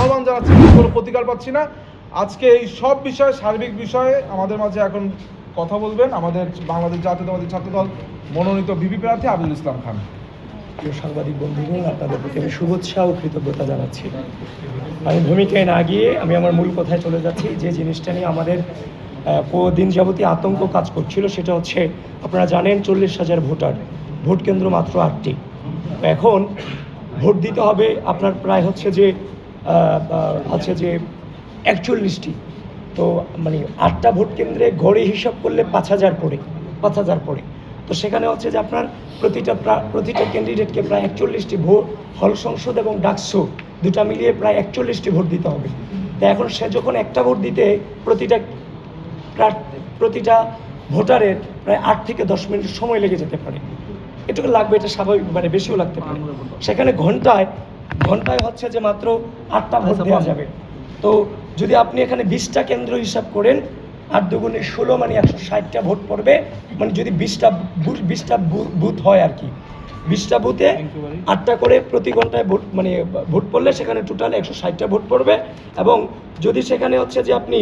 আহ্বান জানাচ্ছি, কোনো প্রতিকার পাচ্ছি না। আজকে এই সব বিষয়ে, সার্বিক বিষয়ে আমাদের মাঝে এখন কথা বলবেন আমাদের বাংলাদেশ জাতীয়তাবাদী ছাত্রদল মনোনীত ভিপি প্রার্থী আবিদুল ইসলাম খান। প্রিয় সাংবাদিক বন্ধুগণ, আপনাদের প্রতি আমি শুভেচ্ছা ও কৃতজ্ঞতা জানাচ্ছি। আমি ভূমিকায় না গিয়ে আমি আমার মূল কথায় চলে যাচ্ছি। যে জিনিসটা নিয়ে আমাদের দিন যাবতীয় আতঙ্ক কাজ করছিল সেটা হচ্ছে, আপনারা জানেন 40,000 ভোটার, ভোট কেন্দ্র মাত্র 8টি। এখন ভোট দিতে হবে আপনার প্রায় হচ্ছে যে 41টি। তো মানে 8টা ভোট কেন্দ্রে গড়ে হিসাব করলে 5,000 পড়ে। তো সেখানে হচ্ছে যে আপনার প্রতিটা ক্যান্ডিডেটকে প্রায় 41টি ভোট, হল সংসদ এবং ডাকসু দুটা মিলিয়ে প্রায় 41টি ভোট দিতে হবে। তো এখন সে যখন একটা ভোট দিতে প্রতিটা ভোটারের প্রায় 8 থেকে 10 মিনিট সময় লেগে যেতে পারে। এটুকু লাগবে, এটা স্বাভাবিক, মানে বেশিও লাগতে পারে। সেখানে ঘন্টায় হচ্ছে যে মাত্র 8টা ভোট দেওয়া যাবে। তো যদি আপনি এখানে 20টা কেন্দ্র হিসাব করেন, 8 দুগুণে 16, মানে 160টা ভোট পড়বে। মানে যদি 20টা বুথ হয় আর কি, 20টা বুথে 8টা করে প্রতি ঘন্টায় ভোট পড়লে সেখানে টোটাল 160টা ভোট পড়বে। এবং যদি সেখানে হচ্ছে যে আপনি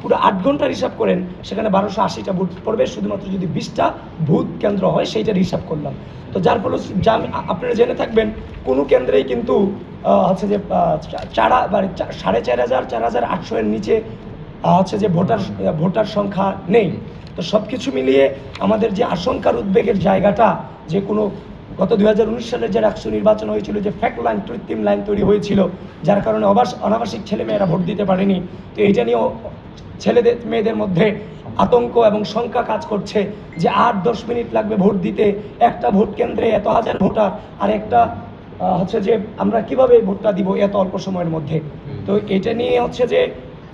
পুরো 8 ঘন্টার হিসাব করেন, সেখানে 1280টা ভোট পড়বে, শুধুমাত্র যদি 20টা ভোট কেন্দ্র হয় সেইটার হিসাব করলাম। তো যার ফলে আপনারা জেনে থাকবেন, কোনো কেন্দ্রেই কিন্তু হচ্ছে যে 4,500-4,800 এর নিচে হচ্ছে যে ভোটার সংখ্যা নেই। তো সব কিছু মিলিয়ে আমাদের যে আশঙ্কার উদ্বেগের জায়গাটা, যে কোনো গত 2019 সালের যে ডাকসু নির্বাচন হয়েছিল, যে ফ্যাক্ট লাইন, কৃত্রিম লাইন তৈরি হয়েছিল, যার কারণে অনাবাসিক ছেলেমেয়েরা ভোট দিতে পারেনি। তো এইটা নিয়েও মেয়েদের মধ্যে আতঙ্ক এবং শঙ্কা কাজ করছে যে 8-10 মিনিট লাগবে ভোট দিতে, একটা ভোট কেন্দ্রে এত হাজার ভোটার, আর একটা হচ্ছে যে আমরা কিভাবে ভোটটা দিব এত অল্প সময়ের মধ্যে। তো এটা নিয়ে হচ্ছে যে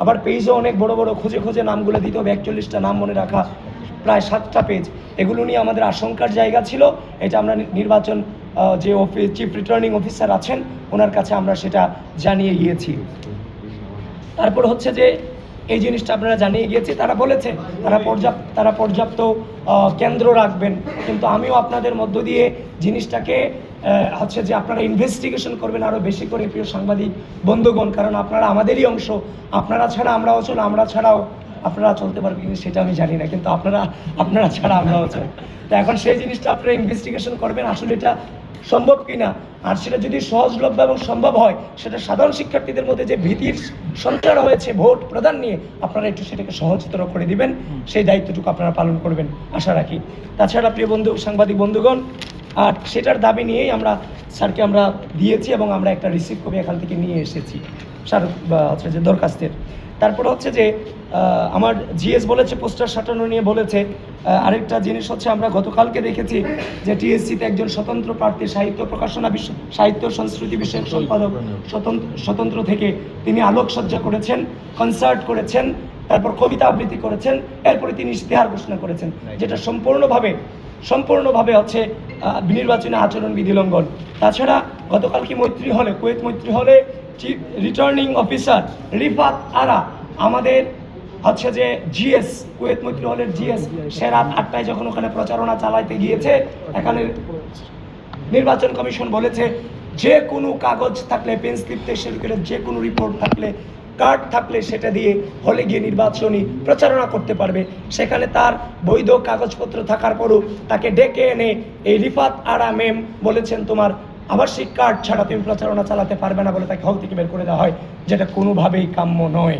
আবার পেজও অনেক বড় বড় খুঁজে নামগুলো দিতে হবে, 41টা নাম মনে রাখা, প্রায় 7টা পেজ। এগুলো নিয়ে আমাদের আশঙ্কার জায়গা ছিল। এটা আমরা নির্বাচন যে চিফ রিটার্নিং অফিসার আছেন ওনার কাছে আমরা সেটা জানিয়ে গিয়েছি। তারপর হচ্ছে যে এই জিনিসটা আপনারা জানিয়ে গিয়েছি, তারা বলেছে তারা পর্যাপ্ত কেন্দ্র রাখবেন। কিন্তু আমিও আপনাদের মধ্য দিয়ে জিনিসটাকে হচ্ছে যে আপনারা ইনভেস্টিগেশন করবেন আরও বেশি করে, প্রিয় সাংবাদিক বন্ধুগণ, কারণ আপনারা আমাদেরই অংশ। আপনারা ছাড়া আমরাও চল, আমরা ছাড়াও আপনারা চলতে পারবেন সেটা আমি জানি না, কিন্তু আপনারা ছাড়া আমরাও চল। তো এখন সেই জিনিসটা আপনারা ইনভেস্টিগেশন করবেন, আসলে এটা সম্ভব কিনা। আর সেটা যদি সহজলভ্য এবং সম্ভব হয়, সেটা সাধারণ শিক্ষার্থীদের মধ্যে যে ভীতির সঞ্চার হয়েছে ভোট প্রদান নিয়ে, আপনারা একটু সেটাকে সহজতর করে দিবেন, সেই দায়িত্বটুকু আপনারা পালন করবেন আশা রাখি। তাছাড়া প্রিয় সাংবাদিক বন্ধুগণ, আর সেটার দাবি নিয়েই আমরা স্যারকে আমরা দিয়েছি এবং আমরা একটা রিসিভ কপি এখান থেকে নিয়ে এসেছি স্যার হচ্ছে যে দরখাস্তের। তারপরে হচ্ছে যে আমার জিএস বলেছে পোস্টার সাটানো নিয়ে বলেছে। আরেকটা জিনিস হচ্ছে, আমরা গতকালকে দেখেছি যে টিএসসিতে একজন স্বতন্ত্র প্রার্থী, সাহিত্য সংস্কৃতি বিষয়ক সম্পাদক স্বতন্ত্র থেকে তিনি আলোকসজ্জা করেছেন, কনসার্ট করেছেন, তারপর কবিতা আবৃত্তি করেছেন, এরপরে তিনি ইশতেহার ঘোষণা করেছেন, যেটা সম্পূর্ণভাবে হচ্ছে নির্বাচনী আচরণবিধি লঙ্ঘন। তাছাড়া গতকালকে কুয়েত মৈত্রী হলে চিফ রিটার্নিং অফিসার রিফাত আরা, আমাদের হচ্ছে যে জিএস, কুয়েত মৈত্রী হলের জিএস, সে রাত 8টায় যখন ওখানে প্রচারণা চালাইতে গিয়েছে, এখানে নির্বাচন কমিশন বলেছে যে কোনো কাগজ থাকলে, পেন স্লিপ থেকে শুরু করে যে কোনো রিপোর্ট থাকলে, কার্ড থাকলে সেটা দিয়ে হলে গিয়ে নির্বাচনী প্রচারণা করতে পারবে। সেখানে তার বৈধ কাগজপত্র থাকার পরও তাকে ডেকে এনে এই রিফাত আরা ম্যাম বলেছেন, তোমার আবাসিক কার্ড ছাড়া তুমি প্রচারণা চালাতে পারবে না বলে তাকে হল থেকে বের করে দেওয়া হয়, যেটা কোনোভাবেই কাম্য নয়।